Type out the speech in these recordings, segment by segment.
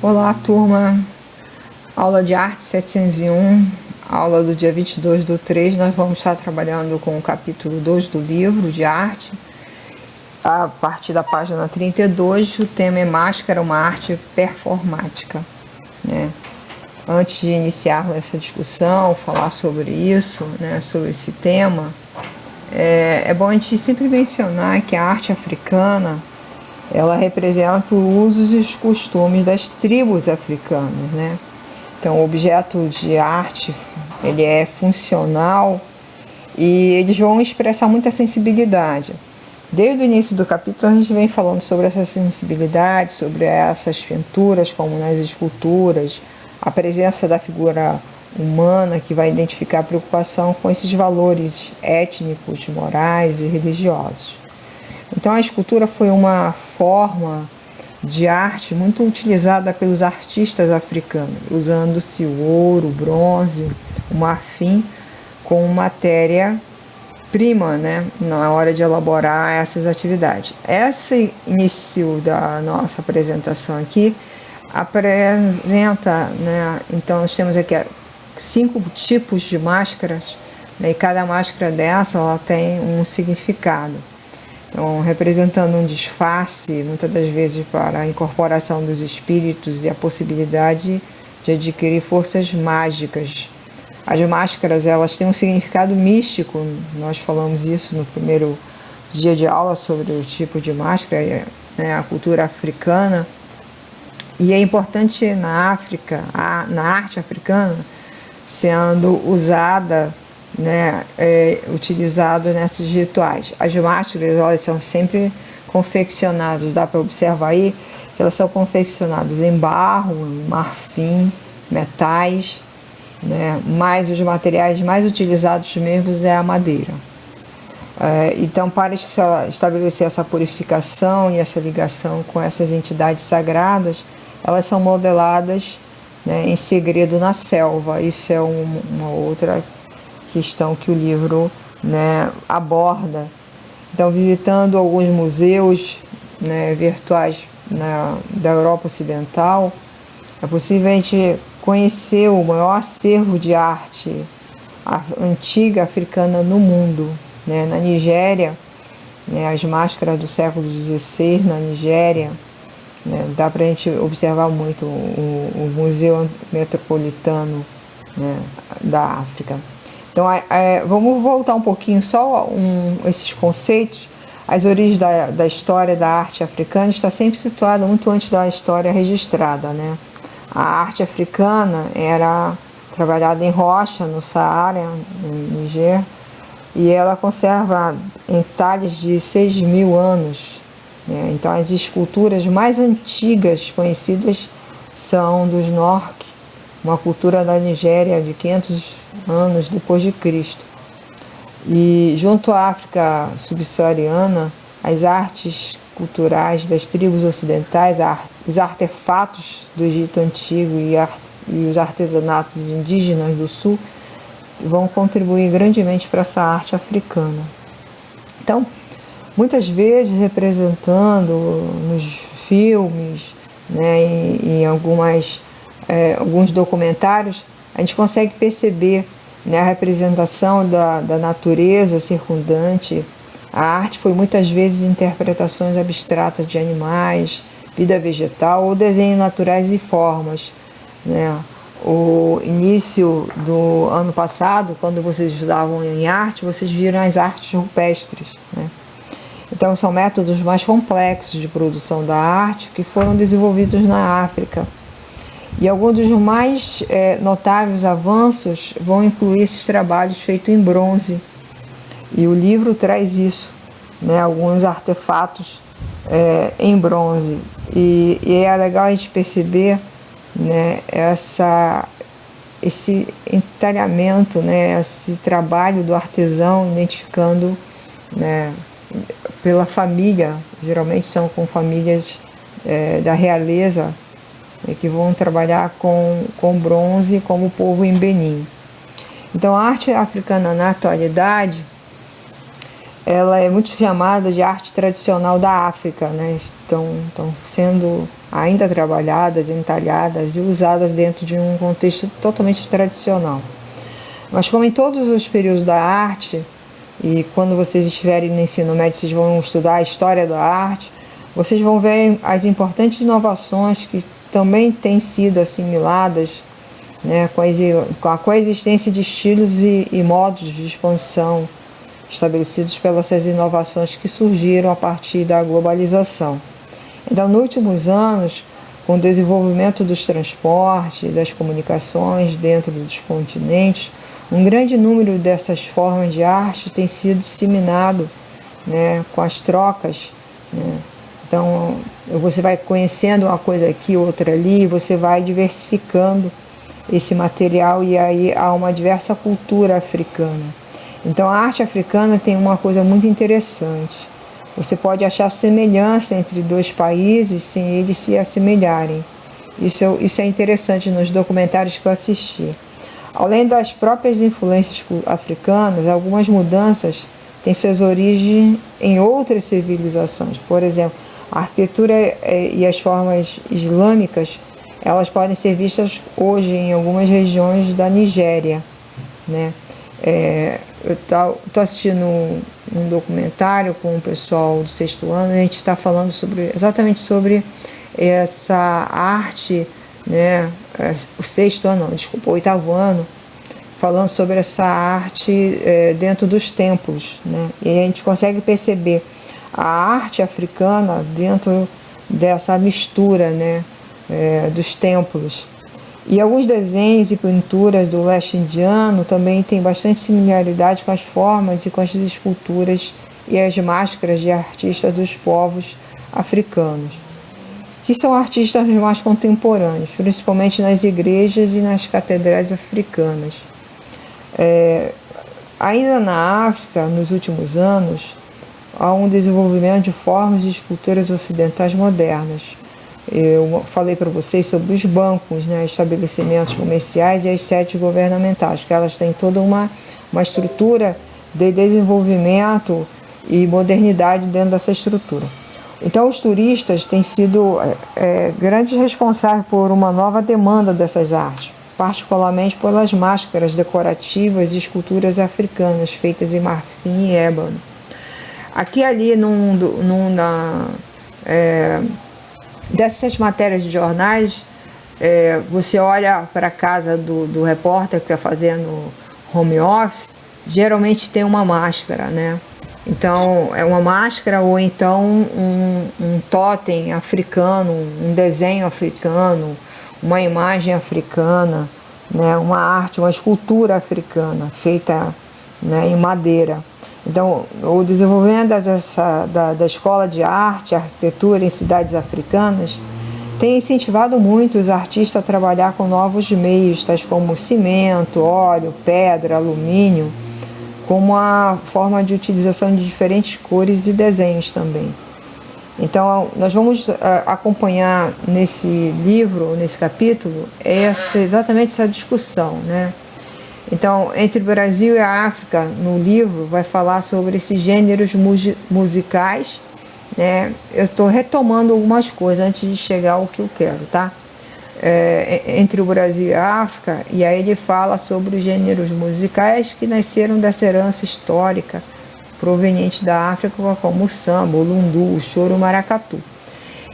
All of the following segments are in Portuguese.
Olá, turma. Aula de arte 701, aula do dia 22/3. Nós vamos estar trabalhando com o capítulo 2 do livro de arte. A partir da página 32, o tema é Máscara, uma arte performática, né? Antes de iniciarmos essa discussão, falar sobre isso, né, sobre esse tema, é bom a gente sempre mencionar que a arte africana, ela representa os usos e os costumes das tribos africanas, né? Então, o objeto de arte, ele é funcional e eles vão expressar muita sensibilidade. Desde o início do capítulo, a gente vem falando sobre essa sensibilidade, sobre essas pinturas, como nas esculturas, a presença da figura humana que vai identificar a preocupação com esses valores étnicos, morais e religiosos. Então, a escultura foi uma forma de arte muito utilizada pelos artistas africanos, usando-se o ouro, o bronze, o marfim como matéria-prima, né, na hora de elaborar essas atividades. Esse início da nossa apresentação aqui apresenta, né, então nós temos aqui 5 tipos de máscaras, né, e cada máscara dessa ela tem um significado. Então, representando um disfarce, muitas das vezes para a incorporação dos espíritos e a possibilidade de adquirir forças mágicas. As máscaras, elas têm um significado místico, nós falamos isso no primeiro dia de aula sobre o tipo de máscara, né, a cultura africana. E é importante na África, na arte africana, sendo usada, né, utilizado nesses rituais. As máscaras, elas são sempre confeccionadas, dá para observar aí que elas são confeccionadas em barro, em marfim, metais, né, mas os materiais mais utilizados mesmo é a madeira. Então, para estabelecer essa purificação e essa ligação com essas entidades sagradas, elas são modeladas, né, em segredo na selva. Isso é uma outra questão que o livro, né, aborda. Então, visitando alguns museus, né, virtuais da Europa Ocidental, é possível a gente conhecer o maior acervo de arte antiga africana no mundo, né? Na Nigéria, né, as máscaras do século XVI na Nigéria, né, dá para a gente observar muito o Museu Metropolitano, né, da África. Então, vamos voltar um pouquinho só esses conceitos. As origens da história da arte africana está sempre situada muito antes da história registrada, né? A arte africana era trabalhada em rocha, no Saara, no Níger, e ela conserva entalhes de 6.000 anos. Né? Então, as esculturas mais antigas conhecidas são dos Nork, uma cultura da Nigéria de 500 anos depois de Cristo. E junto à África subsaariana, as artes culturais das tribos ocidentais, os artefatos do Egito Antigo e os artesanatos indígenas do Sul vão contribuir grandemente para essa arte africana. Então, muitas vezes representando nos filmes, né, em alguns documentários, a gente consegue perceber, né, a representação da natureza circundante. A arte foi muitas vezes interpretações abstratas de animais, vida vegetal ou desenhos naturais e formas, né? O início do ano passado, quando vocês estudavam em arte, vocês viram as artes rupestres, né? Então, são métodos mais complexos de produção da arte que foram desenvolvidos na África. E alguns dos mais notáveis avanços vão incluir esses trabalhos feitos em bronze. E o livro traz isso, né, alguns artefatos em bronze. E é legal a gente perceber, né, esse entalhamento, né, esse trabalho do artesão identificando, né, pela família, geralmente são com famílias da realeza, que vão trabalhar com bronze, como o povo em Benin. Então, a arte africana na atualidade, ela é muito chamada de arte tradicional da África, né? Estão sendo ainda trabalhadas, entalhadas e usadas dentro de um contexto totalmente tradicional. Mas como em todos os períodos da arte, e quando vocês estiverem no ensino médio, vocês vão estudar a história da arte, vocês vão ver as importantes inovações que também têm sido assimiladas, né, com a coexistência de estilos e modos de expansão estabelecidos pelas inovações que surgiram a partir da globalização. Então, nos últimos anos, com o desenvolvimento dos transportes, das comunicações dentro dos continentes, um grande número dessas formas de arte tem sido disseminado, né, com as trocas, né? Então, você vai conhecendo uma coisa aqui, outra ali, você vai diversificando esse material e aí há uma diversa cultura africana. Então, a arte africana tem uma coisa muito interessante. Você pode achar semelhança entre dois países sem eles se assemelharem. Isso é interessante nos documentários que eu assisti. Além das próprias influências africanas, algumas mudanças têm suas origens em outras civilizações. Por exemplo, a arquitetura e as formas islâmicas, elas podem ser vistas hoje em algumas regiões da Nigéria, né? Eu estou assistindo um documentário com o pessoal do 6º ano, e a gente está falando exatamente sobre essa arte, né? O 6º ano, não, desculpa, o 8º ano, falando sobre essa arte dentro dos templos, né? E a gente consegue perceber a arte africana dentro dessa mistura, né? Dos templos. E alguns desenhos e pinturas do leste indiano também têm bastante similaridade com as formas e com as esculturas e as máscaras de artistas dos povos africanos, que são artistas mais contemporâneos, principalmente nas igrejas e nas catedrais africanas. Ainda na África, nos últimos anos, há um desenvolvimento de formas e esculturas ocidentais modernas. Eu falei para vocês sobre os bancos, né, estabelecimentos comerciais e as sedes governamentais, que elas têm toda uma estrutura de desenvolvimento e modernidade dentro dessa estrutura. Então, os turistas têm sido grandes responsáveis por uma nova demanda dessas artes, particularmente pelas máscaras decorativas e esculturas africanas feitas em marfim e ébano. Aqui e ali, dessas matérias de jornais, você olha para a casa do repórter que está fazendo home office, geralmente tem uma máscara, né? Então, é uma máscara ou então um totem africano, um desenho africano, uma imagem africana, né? Uma arte, uma escultura africana feita, né, em madeira. Então, o desenvolvimento da escola de arte, arquitetura em cidades africanas tem incentivado muito os artistas a trabalhar com novos meios, tais como cimento, óleo, pedra, alumínio, como uma forma de utilização de diferentes cores e desenhos também. Então, nós vamos acompanhar nesse livro, nesse capítulo, exatamente essa discussão, né? Então, entre o Brasil e a África, no livro, vai falar sobre esses gêneros musicais, né? Eu estou retomando algumas coisas antes de chegar ao que eu quero, tá? Entre o Brasil e a África, e aí ele fala sobre os gêneros musicais que nasceram dessa herança histórica proveniente da África, como o samba, o lundu, o choro, o maracatu.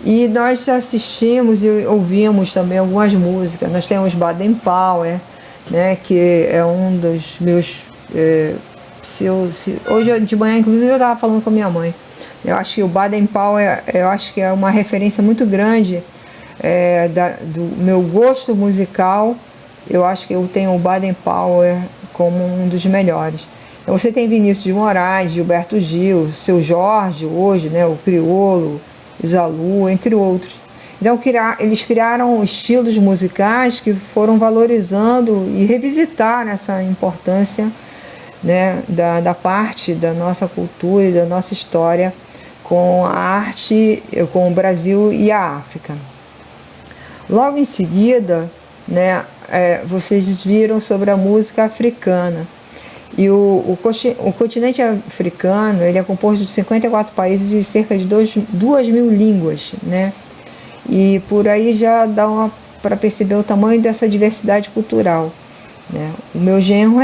E nós assistimos e ouvimos também algumas músicas. Nós temos Baden Powell, né, que é um dos meus... hoje de manhã, inclusive, eu estava falando com a minha mãe. Eu acho que o Baden Powell eu acho que é uma referência muito grande do meu gosto musical. Eu acho que eu tenho o Baden Powell como um dos melhores. Então, você tem Vinícius de Moraes, Gilberto Gil, Seu Jorge hoje, né, o Criolo, Isalu, entre outros. Então, eles criaram estilos musicais que foram valorizando e revisitaram essa importância, né, da parte da nossa cultura e da nossa história com a arte, com o Brasil e a África. Logo em seguida, né, vocês viram sobre a música africana. E o continente africano, ele é composto de 54 países e cerca de 2.000 línguas, né? E por aí já dá para perceber o tamanho dessa diversidade cultural, né? O meu genro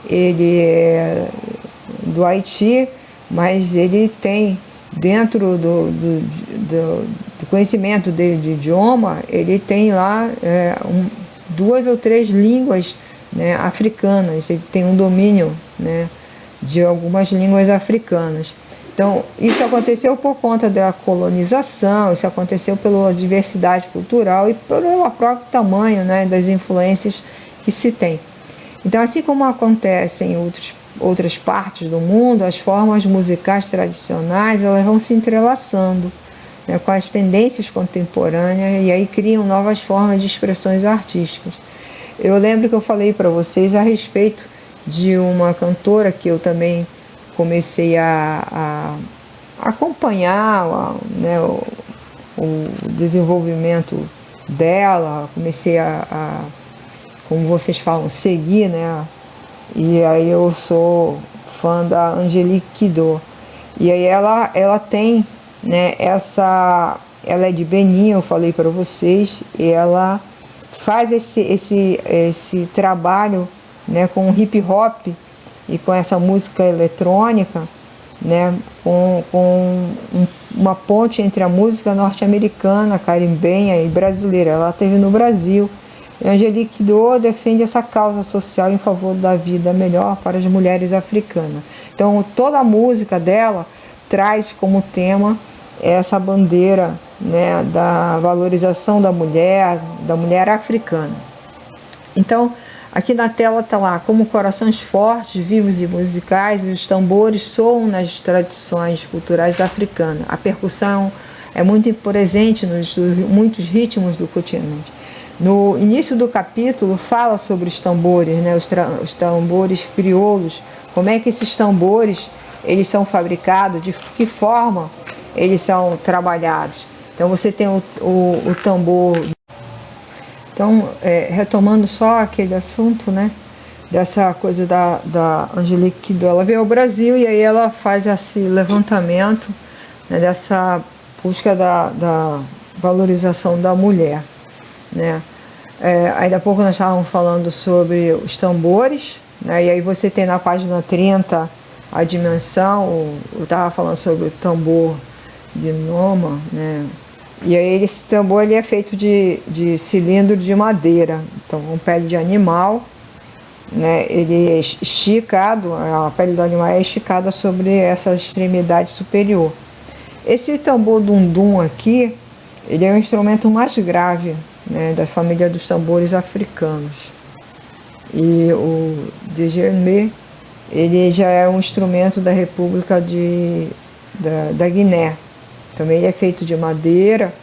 ele é do Haiti, mas ele tem, dentro do conhecimento dele de idioma, ele tem lá 2 ou 3 línguas, né, africanas. Ele tem um domínio, né, de algumas línguas africanas. Então, isso aconteceu por conta da colonização, isso aconteceu pela diversidade cultural e pelo próprio tamanho, né, das influências que se tem. Então, assim como acontece em outras partes do mundo, as formas musicais tradicionais elas vão se entrelaçando, né, com as tendências contemporâneas, e aí criam novas formas de expressões artísticas. Eu lembro que eu falei para vocês a respeito de uma cantora que eu também comecei a acompanhar, né, o desenvolvimento dela, comecei como vocês falam, seguir, né? E aí eu sou fã da Angélique Kiddo. E aí ela tem, né, ela é de Benin, eu falei para vocês, e ela faz esse trabalho, né, com hip hop e com essa música eletrônica, né, com uma ponte entre a música norte-americana, carimbenha e brasileira. Ela esteve no Brasil. E Angélique Kiddo defende essa causa social em favor da vida melhor para as mulheres africanas. Então, toda a música dela traz como tema essa bandeira, né, da valorização da mulher africana. Então, aqui na tela está lá, como corações fortes, vivos e musicais, os tambores soam nas tradições culturais da africana. A percussão é muito presente nos muitos ritmos do continente. No início do capítulo fala sobre os tambores, né, os tambores crioulos, como é que esses tambores eles são fabricados, de que forma eles são trabalhados. Então você tem o tambor. Então, retomando só aquele assunto, né, dessa coisa da Angélique Kiddo, ela veio ao Brasil e aí ela faz esse levantamento, né, dessa busca da valorização da mulher, né. Aí da pouco nós estávamos falando sobre os tambores, né, e aí você tem na página 30 a dimensão, eu estava falando sobre o tambor de Noma, né, e aí esse tambor ele é feito de cilindro de madeira, então com pele de animal, né, ele é esticado, a pele do animal é esticada sobre essa extremidade superior. Esse tambor dundum aqui, ele é o instrumento mais grave, né, da família dos tambores africanos. E o djembe, ele já é um instrumento da República da Guiné. Também ele é feito de madeira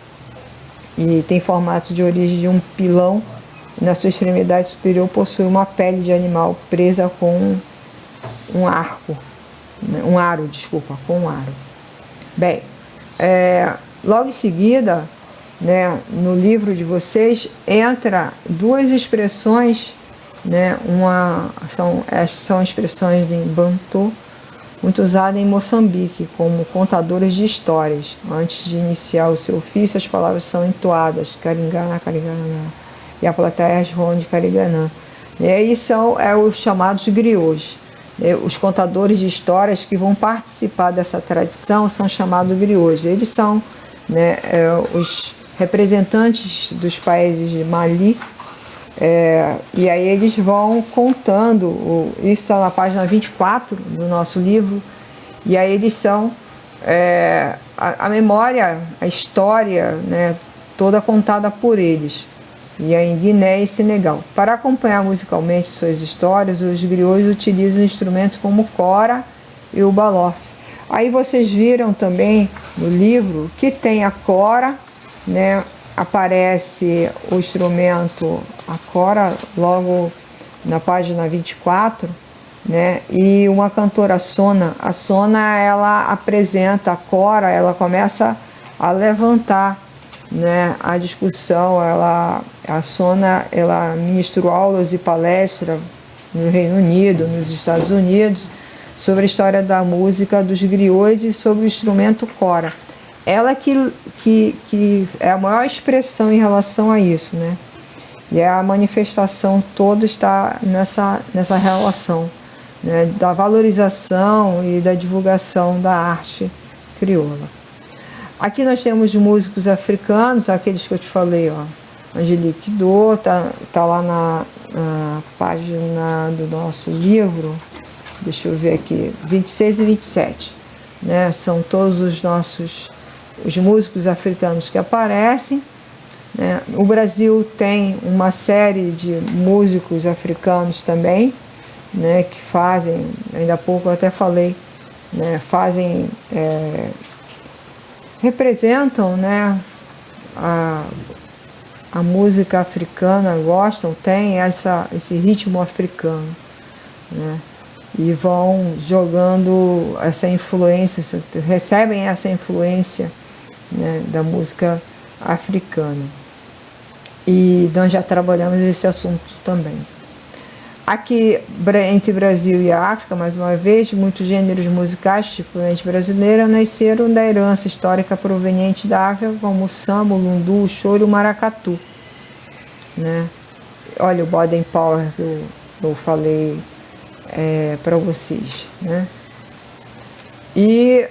e tem formato de origem de um pilão. E na sua extremidade superior possui uma pele de animal presa com um aro. Bem, logo em seguida, né, no livro de vocês entra 2 expressões, né, são expressões em Bantu, muito usada em Moçambique como contadores de histórias. Antes de iniciar o seu ofício, as palavras são entoadas, caringana, caringanã, e a plateia responde cariganã. E aí são os chamados griots. Os contadores de histórias que vão participar dessa tradição são chamados griots. Eles são, né, os representantes dos países de Mali, e aí eles vão contando, isso está na página 24 do nosso livro, e aí eles são a memória, a história, né, toda contada por eles, e aí em Guiné e Senegal. Para acompanhar musicalmente suas histórias, os griots utilizam instrumentos como o cora e o balof. Aí vocês viram também no livro que tem a cora, né, aparece o instrumento a cora logo na página 24, né, e uma cantora Sona. A Sona, ela apresenta a cora, ela começa a levantar, né, a discussão. A Sona, ela ministrou aulas e palestras no Reino Unido, nos Estados Unidos, sobre a história da música dos griots e sobre o instrumento cora. Ela que é a maior expressão em relação a isso, né? E a manifestação toda está nessa relação, né? Da valorização e da divulgação da arte crioula. Aqui nós temos músicos africanos, aqueles que eu te falei, ó. Angelique Do, tá lá na página do nosso livro, deixa eu ver aqui, 26 e 27, né? São todos os músicos africanos que aparecem, né? O Brasil tem uma série de músicos africanos também, né? Que fazem, ainda há pouco eu até falei, né? Representam, né? A música africana, gostam, tem esse ritmo africano, né? E vão jogando essa influência, recebem essa influência, né, da música africana. E nós já trabalhamos esse assunto também. Aqui, entre Brasil e África, mais uma vez, muitos gêneros musicais tipicamente brasileiros nasceram da herança histórica proveniente da África, como o samba, o lundu, o choro e o maracatu, né? Olha o Baden Powell que eu falei para vocês, né? E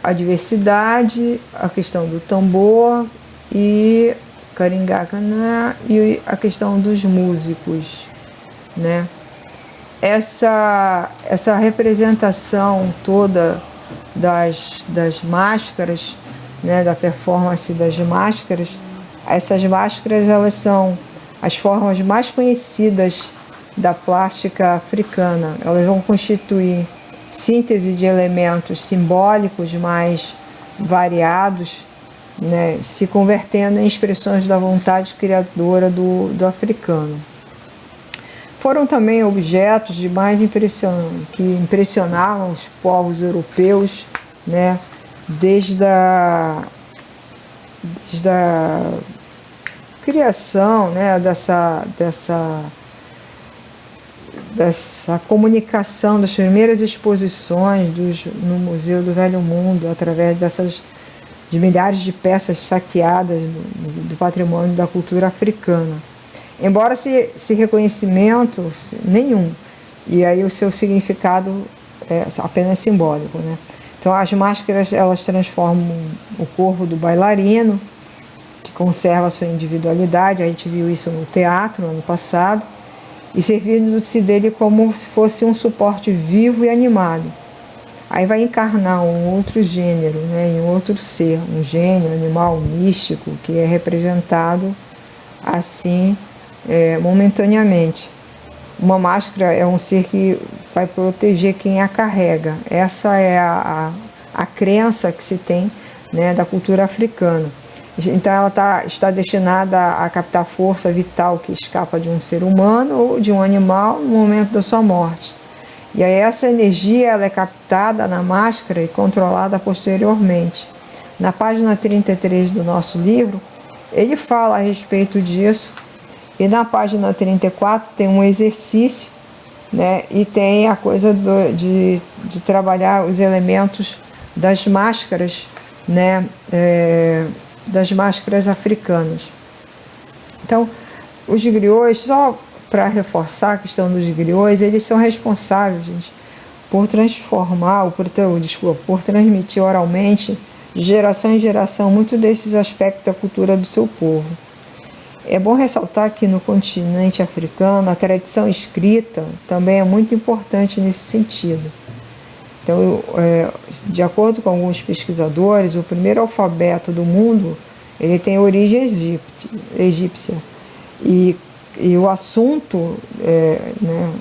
a diversidade, a questão do tambor e caringá-caná e a questão dos músicos, né? Essa representação toda das máscaras, né? Da performance das máscaras, essas máscaras, elas são as formas mais conhecidas da plástica africana. Elas vão constituir síntese de elementos simbólicos mais variados, né, se convertendo em expressões da vontade criadora do africano. Foram também objetos de mais que impressionavam os povos europeus, né, desde a criação, né, dessa comunicação das primeiras exposições no Museu do Velho Mundo, através de milhares de peças saqueadas do patrimônio da cultura africana. Embora esse reconhecimento nenhum, e aí o seu significado é apenas simbólico, né? Então as máscaras, elas transformam o corpo do bailarino, que conserva a sua individualidade. A gente viu isso no teatro no ano passado, e servindo-se dele como se fosse um suporte vivo e animado. Aí vai encarnar um outro gênero, né, em um outro ser, um gênio, animal místico, que é representado assim momentaneamente. Uma máscara é um ser que vai proteger quem a carrega. Essa é a crença que se tem, né, da cultura africana. Então ela está destinada a captar força vital que escapa de um ser humano ou de um animal no momento da sua morte. E aí essa energia ela é captada na máscara e controlada posteriormente. Na página 33 do nosso livro, ele fala a respeito disso. E na página 34 tem um exercício, né, e tem a coisa de trabalhar os elementos das máscaras, né, das máscaras africanas. Então, os griots, só para reforçar a questão dos griots, eles são responsáveis, gente, por transmitir oralmente, de geração em geração, muito desses aspectos da cultura do seu povo. É bom ressaltar que no continente africano, a tradição escrita também é muito importante nesse sentido. Então, de acordo com alguns pesquisadores, o primeiro alfabeto do mundo ele tem origem egípcia. E o assunto, né,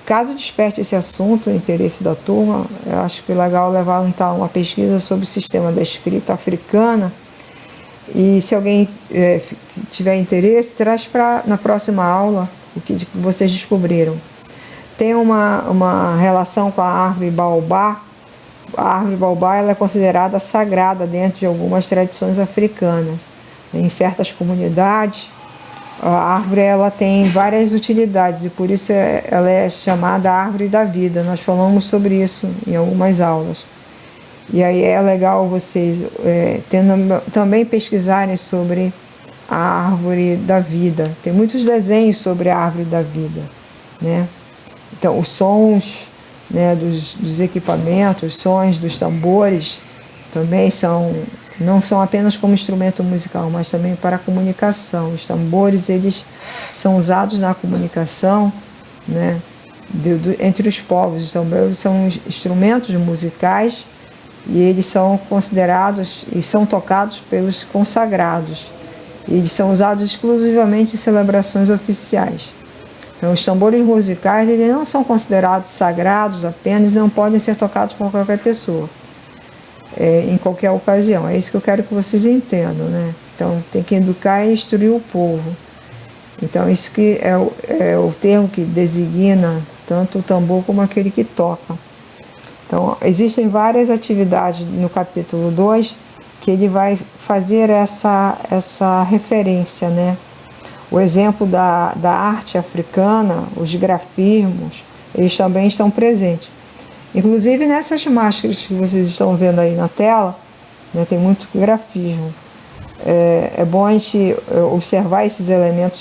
caso desperte esse assunto, o interesse da turma, eu acho que é legal levantar uma pesquisa sobre o sistema da escrita africana. E se alguém tiver interesse, traz na próxima aula o que vocês descobriram. Tem uma relação com a árvore baobá. A árvore baobá ela é considerada sagrada dentro de algumas tradições africanas. Em certas comunidades, A árvore ela tem várias utilidades e por isso ela é chamada árvore da vida. Nós falamos sobre isso em algumas aulas. E aí é legal vocês também pesquisarem sobre a árvore da vida. Tem muitos desenhos sobre a árvore da vida, né? Então os sons, né, dos equipamentos, os sons dos tambores também não são apenas como instrumento musical, mas também para a comunicação. Os tambores eles são usados na comunicação, né, entre os povos. Os tambores são instrumentos musicais e eles são considerados e são tocados pelos consagrados. E eles são usados exclusivamente em celebrações oficiais. Então, os tambores musicais eles não são considerados sagrados apenas, não podem ser tocados por qualquer pessoa, em qualquer ocasião. É isso que eu quero que vocês entendam, né? Então, tem que educar e instruir o povo. Então, isso que é o termo que designa tanto o tambor como aquele que toca. Então, existem várias atividades no capítulo 2 que ele vai fazer essa referência, né? O exemplo da arte africana, os grafismos, eles também estão presentes. Inclusive nessas máscaras que vocês estão vendo aí na tela, né, tem muito grafismo. É bom a gente observar esses elementos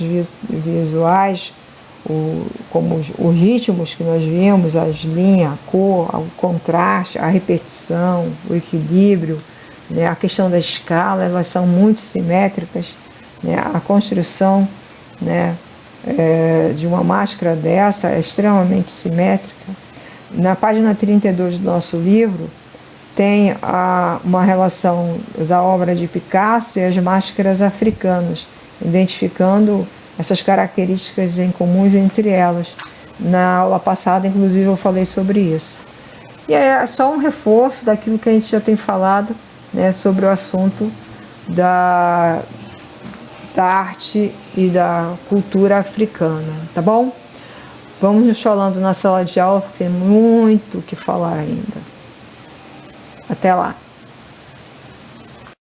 visuais, como os ritmos que nós vimos, as linhas, a cor, o contraste, a repetição, o equilíbrio, né, a questão da escala, elas são muito simétricas, né, a construção, né, de uma máscara dessa é extremamente simétrica. Na página 32 do nosso livro tem uma relação da obra de Picasso e as máscaras africanas, identificando essas características em comuns entre elas. Na aula passada, inclusive, eu falei sobre isso. E é só um reforço daquilo que a gente já tem falado, né, sobre o assunto da arte e da cultura africana, tá bom? Vamos nos falando na sala de aula, porque tem muito o que falar ainda. Até lá!